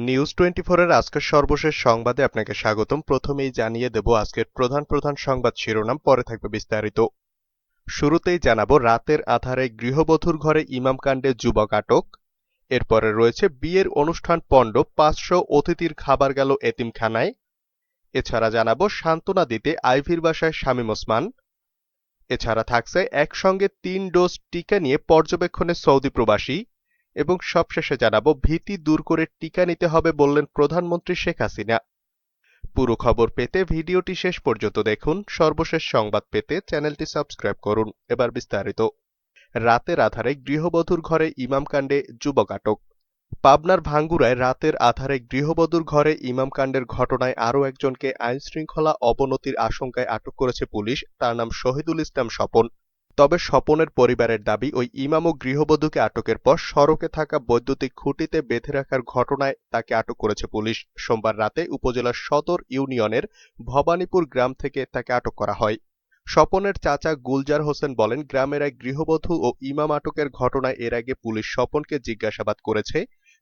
News 24 এর আজকের সর্বশেষ সংবাদে আপনাকে স্বাগতম। প্রথমেই জানিয়ে দেব আজকের প্রধান সংবাদ শিরোনাম, পরে থাকবে বিস্তারিত। শুরুতেই জানাবো রাতের আধারে গৃহবধূর ঘরে ইমাম কাণ্ডে যুবক আটক। এরপরে রয়েছে বিয়ের অনুষ্ঠান পণ্ড, 500 অতিথির খাবার গেল এতিমখানায়। এছাড়া জানাবো সান্ত্বনা দিতে আইভীর বাসায় শামীম ওসমান। এছাড়া থাকছে একসঙ্গে 3 ডোজ টিকা নিয়ে পর্যবেক্ষণে সৌদি প্রবাসী। এবং সবশেষে জানাবো ভীতি দূর করে টিকা নিতে হবে বললেন প্রধানমন্ত্রী শেখ হাসিনা। পুরো খবর পেতে ভিডিওটি শেষ পর্যন্ত দেখুন। সর্বশেষ সংবাদ পেতে চ্যানেলটি সাবস্ক্রাইব করুন। এবার বিস্তারিত। রাতের আধারে গৃহবধূর ঘরে ইমাম কাণ্ডে যুবক আটক। পাবনার ভাঙ্গুড়ায় রাতের আধারে গৃহবধূর ঘরে ইমাম কাণ্ডের ঘটনায় আরও একজনকে আইনশৃঙ্খলা অবনতির আশঙ্কায় আটক করেছে পুলিশ। তার নাম শহীদুল ইসলাম স্বপন। তবে স্বপনের পরিবারের দাবি, ওই ইমাম ও গৃহবধূকে আটকের পর সড়কে থাকা বৈদ্যুতিক খুঁটিতে বেঁধে রাখার ঘটনায় তাকে আটক করেছে পুলিশ। সোমবার রাতে উপজেলার সদর ইউনিয়নের ভবানীপুর গ্রাম থেকে তাকে আটক করা হয়। স্বপনের চাচা গুলজার হোসেন বলেন, গ্রামের এক গৃহবধূ ও ইমাম আটকের ঘটনায় এর আগে পুলিশ স্বপনকে জিজ্ঞাসাবাদ করেছে।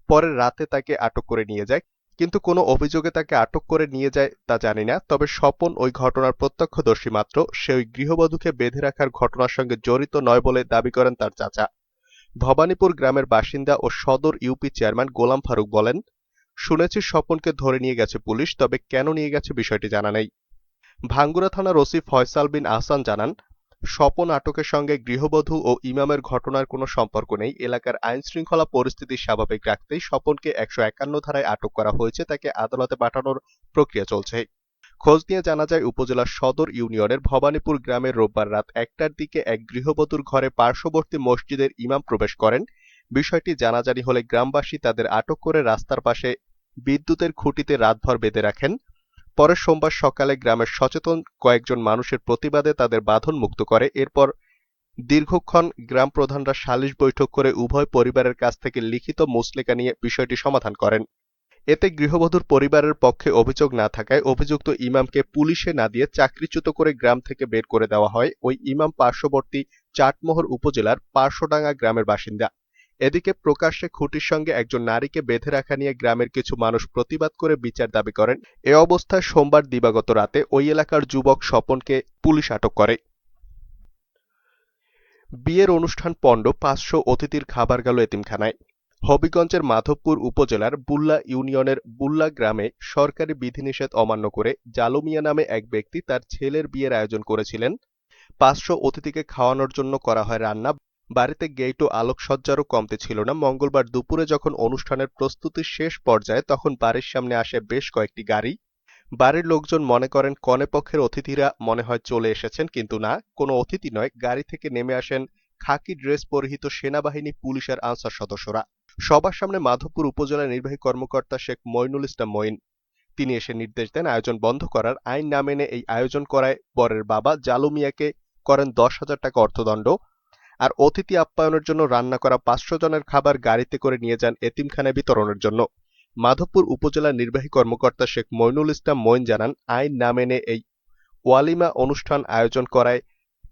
পরে রাতে তাকে আটক করে নিয়ে যায়, কিন্তু কোনো অভিযোগে তাকে আটক করে নিয়ে যায় তা জানি না। তবে স্বপন ওই ঘটনার প্রত্যক্ষদর্শী মাত্র। সে ওই গৃহবধূকে বেঁধে রাখার ঘটনার সঙ্গে জড়িত নয় বলে দাবি করেন তার চাচা। ভবানীপুর গ্রামের বাসিন্দা ও সদর ইউপি চেয়ারম্যান গোলাম ফারুক বলেন, শুনেছি স্বপনকে ধরে নিয়ে গেছে পুলিশ, তবে কেন নিয়ে গেছে বিষয়টি জানা নেই। ভাঙ্গুড়া থানার ওসি ফয়সাল বিন আহসান জানান, স্বপন আটকের সঙ্গে গৃহবধূ ও ইমামের ঘটনার কোনো সম্পর্ক নেই। এলাকার আইনশৃঙ্খলা পরিস্থিতি স্বাভাবিক রাখতেই স্বপনকে 151 ধারায় আটক করা হয়েছে। তাকে আদালতে পাঠানোর প্রক্রিয়া চলছে। খোঁজ নিয়ে জানা যায়, উপজেলার সদর ইউনিয়নের ভবানীপুর গ্রামে রোববার রাত 1টার দিকে এক গৃহবধূর ঘরে পার্শ্ববর্তী মসজিদের ইমাম প্রবেশ করেন। বিষয়টি জানাজানি হলে গ্রামবাসী তাদের আটক করে রাস্তার পাশে বিদ্যুতের খুঁটিতে রাতভর বেঁধে রাখেন। পরে সোমবার সকালে গ্রামের সচেতন কয়েকজন মানুষের প্রতিবাদে তাদের বাঁধন মুক্ত করে। এরপর দীর্ঘক্ষণ গ্রাম প্রধানরা সালিশ বৈঠক করে উভয় পরিবারের কাছ থেকে লিখিত মুচলেকা নিয়ে বিষয়টি সমাধান করেন। এতে গৃহবধূর পরিবারের পক্ষে অভিযোগ না থাকায় অভিযুক্ত ইমামকে পুলিশে না দিয়ে চাকরিচ্যুত করে গ্রাম থেকে বের করে দেওয়া হয়। ওই ইমাম পার্শ্ববর্তী চাটমোহর উপজেলার পার্শ্বডাঙ্গা গ্রামের বাসিন্দা। এদিকে প্রকাশ্যে খুঁটির সঙ্গে একজন নারীকে বেঁধে রাখা নিয়ে গ্রামের কিছু মানুষ প্রতিবাদ করে বিচার দাবি করেন। এ অবস্থায় সোমবার দিবাগত রাতে ওই এলাকার যুবক স্বপনকে পুলিশ আটক করে। বিয়ের অনুষ্ঠান পণ্ড, 500 অতিথির খাবার গেল এতিমখানায়। হবিগঞ্জের মাধবপুর উপজেলার বুল্লা ইউনিয়নের বুল্লা গ্রামে সরকারি বিধিনিষেধ অমান্য করে জালু মিয়া নামে এক ব্যক্তি তার ছেলের বিয়ের আয়োজন করেছিলেন। 500 অতিথিকে খাওয়ানোর জন্য করা হয় রান্না। বাড়িতে গেট ও আলোকসজ্জারও কমতি ছিল না। মঙ্গলবার দুপুরে যখন অনুষ্ঠানের প্রস্তুতির শেষ পর্যায়ে, তখন বাড়ির সামনে আসে বেশ কয়েকটি গাড়ি। বাড়ির লোকজন মনে করেন কনেপক্ষের অতিথিরা মনে হয় চলে এসেছেন, কিন্তু না, কোনো অতিথি নয়। গাড়ি থেকে নেমে আসেন খাকি ড্রেস পরিহিত সেনাবাহিনী, পুলিশের আনসার সদস্যরা। সবার সামনে মাধবপুর উপজেলা নির্বাহী কর্মকর্তা শেখ মইনুল ইসলাম মঈন। তিনি এসে নির্দেশ দেন আয়োজন বন্ধ করার। আইন না মেনে এই আয়োজন করায় বরের বাবা জালু মিয়াকে করেন 10,000 টাকা অর্থদণ্ড। আর অতিথি আপ্যায়নের জন্য রান্না করা 500 জনের খাবার গাড়িতে করে নিয়ে যান এতিমখানায় বিতরণের জন্য। মাধবপুর উপজেলা নির্বাহী কর্মকর্তা শেখ মইনুল ইসলাম মঈন জানান, আইন না মেনে এই ওয়ালিমা অনুষ্ঠান আয়োজন করায়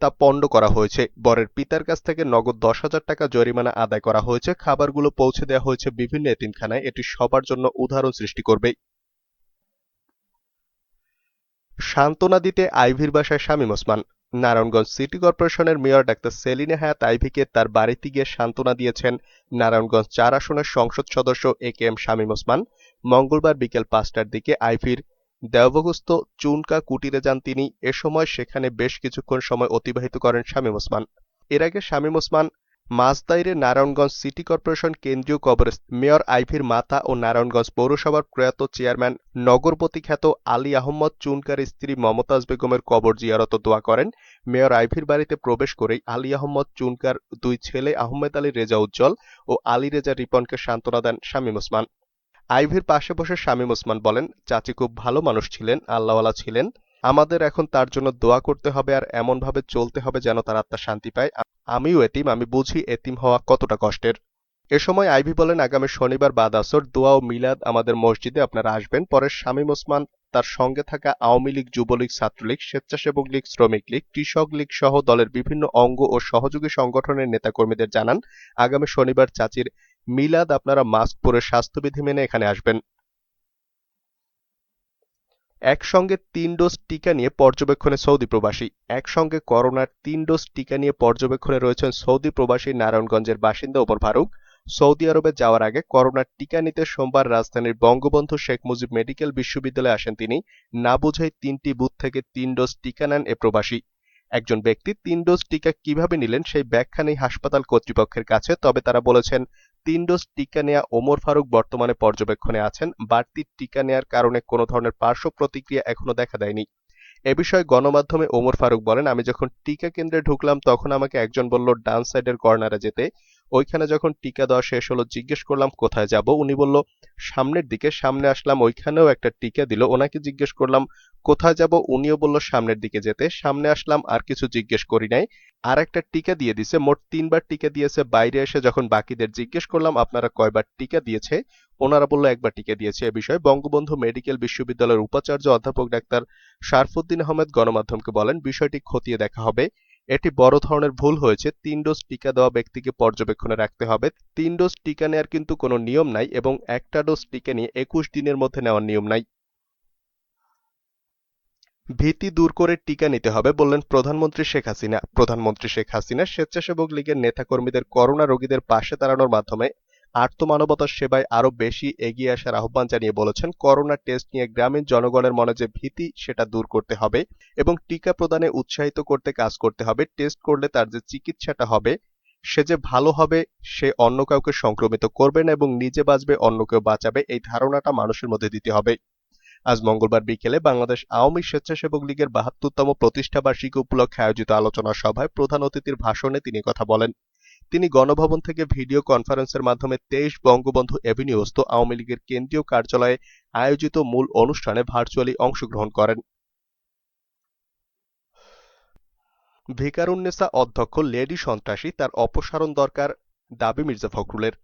তা পণ্ড করা হয়েছে। বরের পিতার কাছ থেকে নগদ 10,000 টাকা জরিমানা আদায় করা হয়েছে। খাবারগুলো পৌঁছে দেওয়া হয়েছে বিভিন্ন এতিমখানায়। এটি সবার জন্য উদাহরণ সৃষ্টি করবে। সান্ত্বনা দিতে আইভীর বাসায় শামীম ওসমান। নারায়ণগঞ্জ সিটি কর্পোরেশনের মেয়র ডাক্তার সেলিনা হায়াত আইভীকে তার বাড়িতে গিয়ে সান্ত্বনা দিয়েছেন নারায়ণগঞ্জ 4 আসনের সংসদ সদস্য একেএম শামীম ওসমান। মঙ্গলবার বিকেল 5টার দিকে আইভীর দেওবগস্থ চুনকা কুটিরে যান তিনি। এ সময় সেখানে বেশ কিছুক্ষণ সময় অতিবাহিত করেন শামীম ওসমান। এর আগে শামীম ওসমান মাসদাইরে নারায়ণগঞ্জ সিটি কর্পোরেশন কেন্দ্রীয় কবরস্থানে মেয়র আইভীর মাতা ও নারায়ণগঞ্জ পৌরসভার প্রয়াত চেয়ারম্যান নগরপতি খ্যাত আলী আহমদ চুনকার স্ত্রী মমতাজ বেগমের কবর জিয়ারত দোয়া করেন। মেয়র আইভীর বাড়িতে প্রবেশ করেই আলী আহমদ চুনকার 2 ছেলে আহমেদ আলী রেজা উজ্জ্বল ও আলী রেজা রিপনকে সান্ত্বনা দেন শামীম ওসমান। আইভীর পাশে বসে শামীম ওসমান বলেন, চাচি খুব ভালো মানুষ ছিলেন, আল্লাহওয়ালা ছিলেন। আমাদের এখন তার জন্য দোয়া করতে হবে আর এমনভাবে চলতে হবে যেন তার আত্মা শান্তি পায়। আমিও এতিম, আমি বুঝি এতিম হওয়া কতটা কষ্টের। এ সময় আইভী বলেন, আগামী শনিবার বাদ আসর দোয়া ও মিলাদ আমাদের মসজিদে আপনারা আসবেন। পরে শামীম ওসমান তার সঙ্গে থাকা আওয়ামী লীগ, যুবলীগ, ছাত্রলীগ, স্বেচ্ছাসেবক লীগ, শ্রমিক লীগ, কৃষক লীগ সহ দলের বিভিন্ন অঙ্গ ও সহযোগী সংগঠনের নেতাকর্মীদের জানান, আগামী শনিবার চাচির মিলাদ আপনারা মাস্ক পরে স্বাস্থ্যবিধি মেনে এখানে আসবেন। একসঙ্গে ৩ ডোজ টিকা নিয়ে পর্যবেক্ষণে সৌদি প্রবাসী। একসঙ্গে করোনার ৩ ডোজ টিকা নিয়ে পর্যবেক্ষণে রয়েছেন সৌদি প্রবাসী নারায়ণগঞ্জের বাসিন্দা ওমর ফারুক। সৌদি আরবে যাওয়ার আগে করোনার টিকা নিতে সোমবার রাজধানীর বঙ্গবন্ধু শেখ মুজিব মেডিকেল বিশ্ববিদ্যালয়ে আসেন তিনি। না বুঝেই ৩টি বুথ থেকে ৩ ডোজ টিকা নেন এ প্রবাসী। একজন ব্যক্তি ৩ ডোজ টিকা কিভাবে নিলেন সেই ব্যাখ্যা নেই হাসপাতাল কর্তৃপক্ষের কাছে, তবে তারা বলেছেন ৩ ডোজ টিকা নেয়া ওমর ফারুক বর্তমানে পর্যবেক্ষণে আছেন। বাড়তি টিকা নেয়ার কারণে কোনো ধরনের পার্শ্ব প্রতিক্রিয়া এখনো দেখা দেয়নি। এ বিষয়ে গণমাধ্যমে ওমর ফারুক বলেন, আমি যখন টিকা কেন্দ্রে ঢুকলাম তখন আমাকে একজন বলল ডান সাইডের কর্নারে যেতে। ওইখানে যখন টিকা দেওয়া শেষ হলো জিজ্ঞেস করলাম কোথায় যাব, উনি বলল সামনের দিকে। সামনে আসলাম, ওইখানেও একটা টিকা দিল। ওনাকে জিজ্ঞেস করলাম কোথায় যাব, উনিও বলল সামনের দিকে যেতে। সামনে আসলাম, আর কিছু জিজ্ঞেস করি নাই, আর একটা টিকা দিয়ে দিছে। মোট ৩বার টিকা দিয়েছে। বাইরে এসে যখন বাকিদের জিজ্ঞেস করলাম আপনারা কয়বার টিকা দিয়েছে, ওনারা বলল একবার টিকা দিয়েছে। এ বিষয়ে বঙ্গবন্ধু মেডিকেল বিশ্ববিদ্যালয়ের উপাচার্য অধ্যাপক ডাক্তার শারফুদ্দিন আহমেদ গণমাধ্যমকে বলেন, বিষয়টি খতিয়ে দেখা হবে। এটি বড় ধরনের ভুল হয়েছে। ৩ ডোজ টিকা দেওয়া ব্যক্তিকে পর্যবেক্ষণে রাখতে হবে। ৩ ডোজ টিকা নেয়ার কিন্তু কোনো নিয়ম নাই এবং একটা ডোজ টিকা নিয়ে ২১ দিনের মধ্যে নেওয়ার নিয়ম নাই। ভীতি দূর করে টিকা নিতে হবে বললেন প্রধানমন্ত্রী শেখ হাসিনা। প্রধানমন্ত্রী শেখ হাসিনা স্বেচ্ছাসেবক লীগের নেতাকর্মীদের করোনা রোগীদের পাশে দাঁড়ানোর মাধ্যমে আর্তমানবতার সেবায় আরও বেশি এগিয়ে আসার আহ্বান জানিয়ে বলেছেন, করোনা টেস্ট নিয়ে গ্রামীণ জনগণের মনে যে ভীতি সেটা দূর করতে হবে এবং টিকা প্রদানে উৎসাহিত করতে কাজ করতে হবে। টেস্ট করলে তার যে চিকিৎসাটা হবে সে যে ভালো হবে, সে অন্য কাউকে সংক্রমিত করবে না এবং নিজে বাঁচবে, অন্যকেও বাঁচাবে, এই ধারণাটা মানুষের মধ্যে দিতে হবে। আজ মঙ্গলবার বিকেলে বাংলাদেশ আওয়ামী স্বেচ্ছাসেবক লীগের ৭২তম প্রতিষ্ঠা বার্ষিকী উপলক্ষে আয়োজিত আলোচনা সভায় প্রধান অতিথির ভাষণে তিনি কথা বলেন। তিনি গণভবন থেকে ভিডিও কনফারেন্সের মাধ্যমে ২৩ বঙ্গবন্ধু এভিনিউস্থ আওয়ামী লীগের কেন্দ্রীয় কার্যালয়ে আয়োজিত মূল অনুষ্ঠানে ভার্চুয়ালি অংশগ্রহণ করেন। ভিকারুননিসা অধ্যক্ষ লেডি সন্ত্রাসী, তার অপসারণ দরকার দাবি মির্জা ফখরুলের।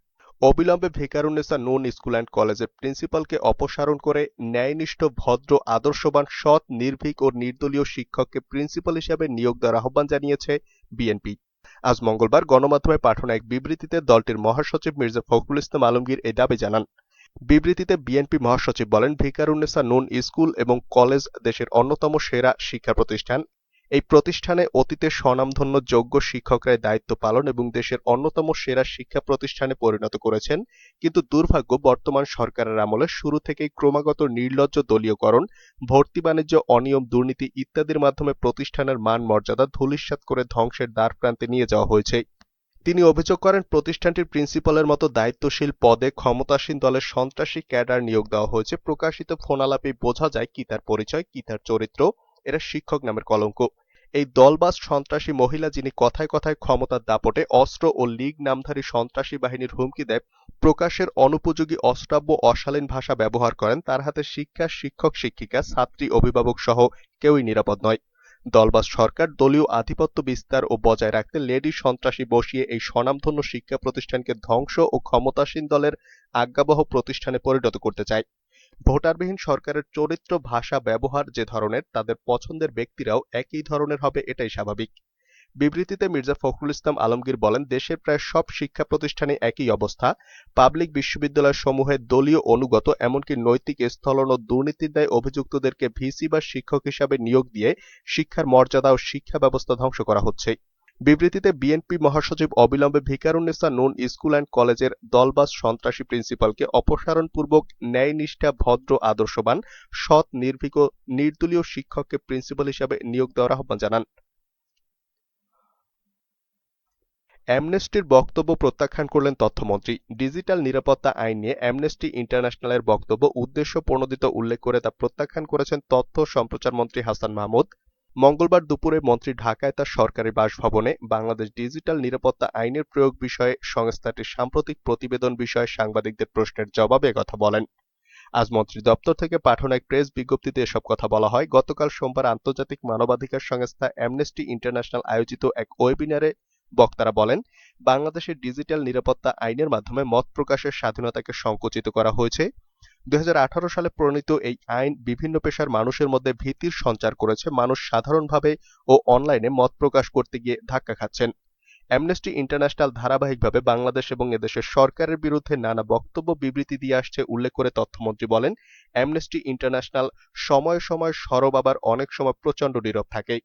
অবিলম্বে ভিকারুননিসা নুন স্কুল অ্যান্ড কলেজের প্রিন্সিপালকে অপসারণ করে ন্যায়নিষ্ঠ, ভদ্র, আদর্শবান, সৎ, নির্ভীক ও নির্দলীয় শিক্ষককে প্রিন্সিপাল হিসেবে নিয়োগ দেওয়ার আহ্বান জানিয়েছে বিএনপি। আজ মঙ্গলবার গণমাধ্যমে পাঠানো এক বিবৃতিতে দলটির মহাসচিব মির্জা ফখরুল ইসলাম আলমগীর এই দাবি জানান। বিবৃতিতে বিএনপি মহাসচিব বলেন, ভিকারুননিসা নুন স্কুল এবং কলেজ দেশের অন্যতম সেরা শিক্ষা প্রতিষ্ঠান। এই প্রতিষ্ঠানে অতীতে স্বনামধন্য যোগ্য শিক্ষকরাই দায়িত্ব পালন এবং দেশের অন্যতম সেরা শিক্ষা প্রতিষ্ঠানে পরিণত করেছেন। কিন্তু দুর্ভাগ্য, বর্তমান সরকারের আমলে শুরু থেকেই ক্রমাগত নির্লজ্জ দলীয়করণ, ভর্তি বাণিজ্য, অনিয়ম, দুর্নীতি ইত্যাদির মাধ্যমে প্রতিষ্ঠানের মান মর্যাদা ধূলিসাৎ করে ধ্বংসের দ্বারপ্রান্তে নিয়ে যাওয়া হয়েছে। তিনি অভিযোগ করেন, প্রতিষ্ঠানটির প্রিন্সিপালের মতো দায়িত্বশীল পদে ক্ষমতাসীন দলের সন্ত্রাসী ক্যাডার নিয়োগ দেওয়া হয়েছে। প্রকাশিত ফোনালাপেই বোঝা যায় কি তার পরিচয়, কি তার চরিত্র। এরা শিক্ষক নামের কলঙ্ক। এই দলবাজ সন্ত্রাসী মহিলা, যিনি কথায় কথায় ক্ষমতার দাপটে অস্ত্র ও লীগ নামধারী সন্ত্রাসী বাহিনীর হুমকি দেয়, প্রকাশের অনুপযোগী অশ্রাব্য অশালীন ভাষা ব্যবহার করেন, তার হাতে শিক্ষা, শিক্ষক, শিক্ষিকা, ছাত্রী, অভিভাবক সহ কেউই নিরাপদ নয়। দলবাজ সরকার দলীয় আধিপত্য বিস্তার ও বজায় রাখতে লেডি সন্ত্রাসী বসিয়ে এই স্বনামধন্য শিক্ষা প্রতিষ্ঠানকে ধ্বংস ও ক্ষমতাসীন দলের আজ্ঞাবহ প্রতিষ্ঠানে পরিণত করতে চায়। ভোটারবিহীন সরকারের চরিত্র, ভাষা, ব্যবহার যে ধরনের, তাদের পছন্দের ব্যক্তিরাও একই ধরনের হবে, এটাই স্বাভাবিক। বিবৃতিতে মির্জা ফখরুল ইসলাম আলমগীর বলেন, দেশের প্রায় সব শিক্ষা প্রতিষ্ঠানে একই অবস্থা। পাবলিক বিশ্ববিদ্যালয় সমূহে দলীয় অনুগত, এমনকি নৈতিক স্খলন ও দুর্নীতির দায়ে অভিযুক্তদেরকে ভিসি বা শিক্ষক হিসাবে নিয়োগ দিয়ে শিক্ষার মর্যাদা ও শিক্ষা ব্যবস্থা ধ্বংস করা হচ্ছে। বিবৃতিতে বিএনপি মহাসচিব অবিলম্বে ভিকারুননিসা নুন স্কুল অ্যান্ড কলেজের দলবাজ সন্ত্রাসী প্রিন্সিপালকে অপসারণপূর্বক ন্যায়নিষ্ঠা, ভদ্র, আদর্শবান, সৎ, নির্ভীক ও নির্দলীয় শিক্ষককে প্রিন্সিপাল হিসাবে নিয়োগ দেওয়ার আহ্বান জানান। অ্যামনেস্টির বক্তব্য প্রত্যাখ্যান করলেন তথ্যমন্ত্রী। ডিজিটাল নিরাপত্তা আইন নিয়ে অ্যামনেস্টি ইন্টারন্যাশনালের বক্তব্য উদ্দেশ্যপ্রণোদিত উল্লেখ করে তা প্রত্যাখ্যান করেছেন তথ্য সম্প্রচার মন্ত্রী হাসান মাহমুদ। মঙ্গলবার দুপুরে মন্ত্রী ঢাকায় তার সরকারি বাসভবনে বাংলাদেশ ডিজিটাল নিরাপত্তা আইনের প্রয়োগ বিষয়ে সংস্থাটির সাম্প্রতিক প্রতিবেদন বিষয়ে সাংবাদিকদের প্রশ্নের জবাবে একথা বলেন। আজ মন্ত্রী দপ্তর থেকে পাঠানো এক প্রেস বিজ্ঞপ্তিতে এসব কথা বলা হয়। গতকাল সোমবার আন্তর্জাতিক মানবাধিকার সংস্থা অ্যামনেস্টি ইন্টারন্যাশনাল আয়োজিত এক ওয়েবিনারে বক্তারা বলেন, বাংলাদেশের ডিজিটাল নিরাপত্তা আইনের মাধ্যমে মত প্রকাশের স্বাধীনতাকে সংকুচিত করা হয়েছে। 2018 সালে প্রণীত এই আইন বিভিন্ন পেশার মানুষের মধ্যে ভীতির সঞ্চার করেছে। মানুষ সাধারণভাবে ও অনলাইনে মত প্রকাশ করতে গিয়ে ধাক্কা খাচ্ছেন। অ্যামনেস্টি ইন্টারন্যাশনাল ধারাবাহিকভাবে বাংলাদেশ এবং এদেশের সরকারের বিরুদ্ধে নানা বক্তব্য বিবৃতি দিয়ে আসছে উল্লেখ করে তথ্যমন্ত্রী বলেন, অ্যামনেস্টি ইন্টারন্যাশনাল সময়ে সময়ে সরব আবার অনেক সময় প্রচণ্ড নীরব থাকে।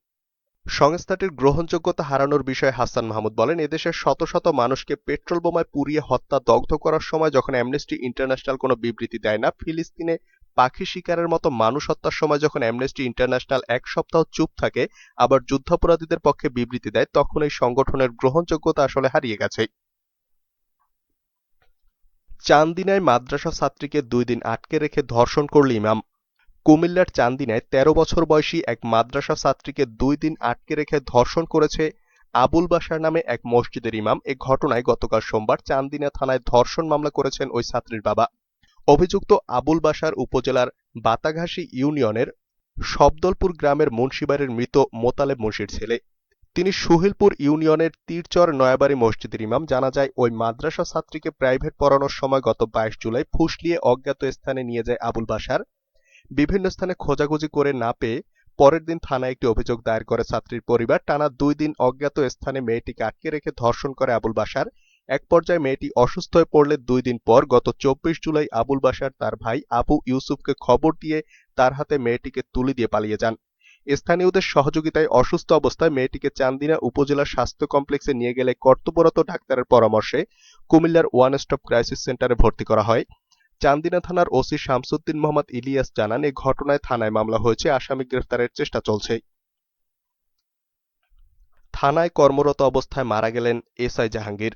সংস্থাটির গ্রহণযোগ্যতা হারানোর বিষয়ে হাসান মাহমুদ বলেন, এদেশের শত শত মানুষকে পেট্রোল বোমায় পুড়িয়ে হত্যা দগ্ধ করার সময় যখন অ্যামনেস্টি ইন্টারন্যাশনাল কোনো বিবৃতি দেয় না, ফিলিস্তিনে পাখি শিকারের মতো মানুষ হত্যার সময় যখন অ্যামনেস্টি ইন্টারন্যাশনাল এক সপ্তাহ চুপ থাকে, আবার যুদ্ধাপরাধীদের পক্ষে বিবৃতি দেয়, তখন এই সংগঠনের গ্রহণযোগ্যতা আসলে হারিয়ে গেছে। চান্দিনায় মাদ্রাসা ছাত্রীকে 2 দিন আটকে রেখে ধর্ষণ করল ইমাম। কুমিল্লার চান্দিনায় 13 বছর বয়সী এক মাদ্রাসা ছাত্রীকে 2 দিন আটকে রেখে ধর্ষণ করেছে আবুল বাশার নামে এক মসজিদের ইমাম। এ ঘটনায় গতকাল সোমবার চান্দিনা থানায় ধর্ষণ মামলা করেছেন ওই ছাত্রীর বাবা। অভিযুক্ত আবুল বাশার উপজেলার বাতাঘাসী ইউনিয়নের শবদলপুর গ্রামের মুন্সিবাড়ির মৃত মোতালেব মুন্সির ছেলে। তিনি সুহিলপুর ইউনিয়নের তীরচর নয়াবাড়ি মসজিদের ইমাম। জানা যায়, ওই মাদ্রাসা ছাত্রীকে প্রাইভেট পড়ানোর সময় গত 22 জুলাই ফুসলিয়ে অজ্ঞাত স্থানে নিয়ে যায় আবুল বাশার। বিভিন্ন স্থানে খোঁজাখুঁজি করে না পেয়ে পরের দিন থানায় একটি অভিযোগ দায়ের করে ছাত্রীর পরিবার। টানা 2 দিন অজ্ঞাত স্থানে মেয়েটিকে আটকে রেখে ধর্ষণ করে আবুল বাশার। এক পর্যায়ে মেয়েটি অসুস্থ হয়ে পড়লে 2 দিন পর গত 24 জুলাই আবুল বাশার তার ভাই আবু ইউসুফকে খবর দিয়ে তার হাতে মেয়েটিকে তুলে দিয়ে পালিয়ে যান। স্থানীয়দের সহযোগিতায় অসুস্থ অবস্থায় মেয়েটিকে চান্দিনা উপজেলা স্বাস্থ্য কমপ্লেক্সে নিয়ে গেলে কর্তব্যরত ডাক্তারের পরামর্শে কুমিল্লার ওয়ান স্টপ ক্রাইসিস সেন্টারে ভর্তি করা হয়। চান্দিনা থানার ওসি শামসুদ্দিন মোহাম্মদ ইলিয়াস জানান, এই ঘটনায় থানায় মামলা হয়েছে, আসামি গ্রেফতারের চেষ্টা চলছে। থানায় কর্মরত অবস্থায় মারা গেলেন এসআই জাহাঙ্গীর।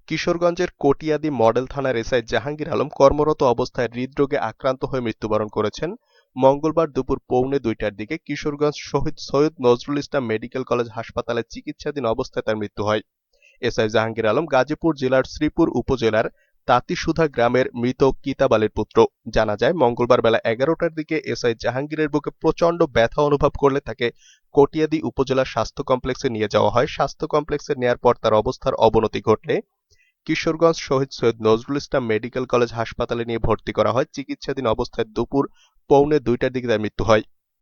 কিশোরগঞ্জের কটিয়াদি মডেল থানার এসআই জাহাঙ্গীর আলম কর্মরত অবস্থায় হৃদরোগে আক্রান্ত হয়ে মৃত্যুবরণ করেছেন। মঙ্গলবার দুপুর 1:45টার দিকে কিশোরগঞ্জ শহীদ সৈয়দ নজরুল ইসলাম মেডিকেল কলেজ হাসপাতালে চিকিৎসাধীন অবস্থায় তার মৃত্যু হয়। এসআই জাহাঙ্গীর আলম গাজীপুর জেলার শ্রীপুর উপজেলার তাঁতিসুধা গ্রামের মৃত কিতাব আলীর পুত্র। জানা যায়, মঙ্গলবার বেলা 11টার দিকে এসআই জাহাঙ্গীরের বুকে প্রচণ্ড ব্যথা অনুভব করলে তাকে কটিয়াদি উপজেলা স্বাস্থ্য কমপ্লেক্সে নিয়ে যাওয়া হয়। স্বাস্থ্য কমপ্লেক্সে নেয়ার পর তার অবস্থার অবনতি ঘটলে কিশোরগঞ্জ শহীদ সৈয়দ নজরুল ইসলাম মেডিকেল কলেজ হাসপাতালে নিয়ে ভর্তি করা হয়। চিকিৎসাধীন অবস্থায় দুপুর 1:45টার দিকে তার মৃত্যু হয়।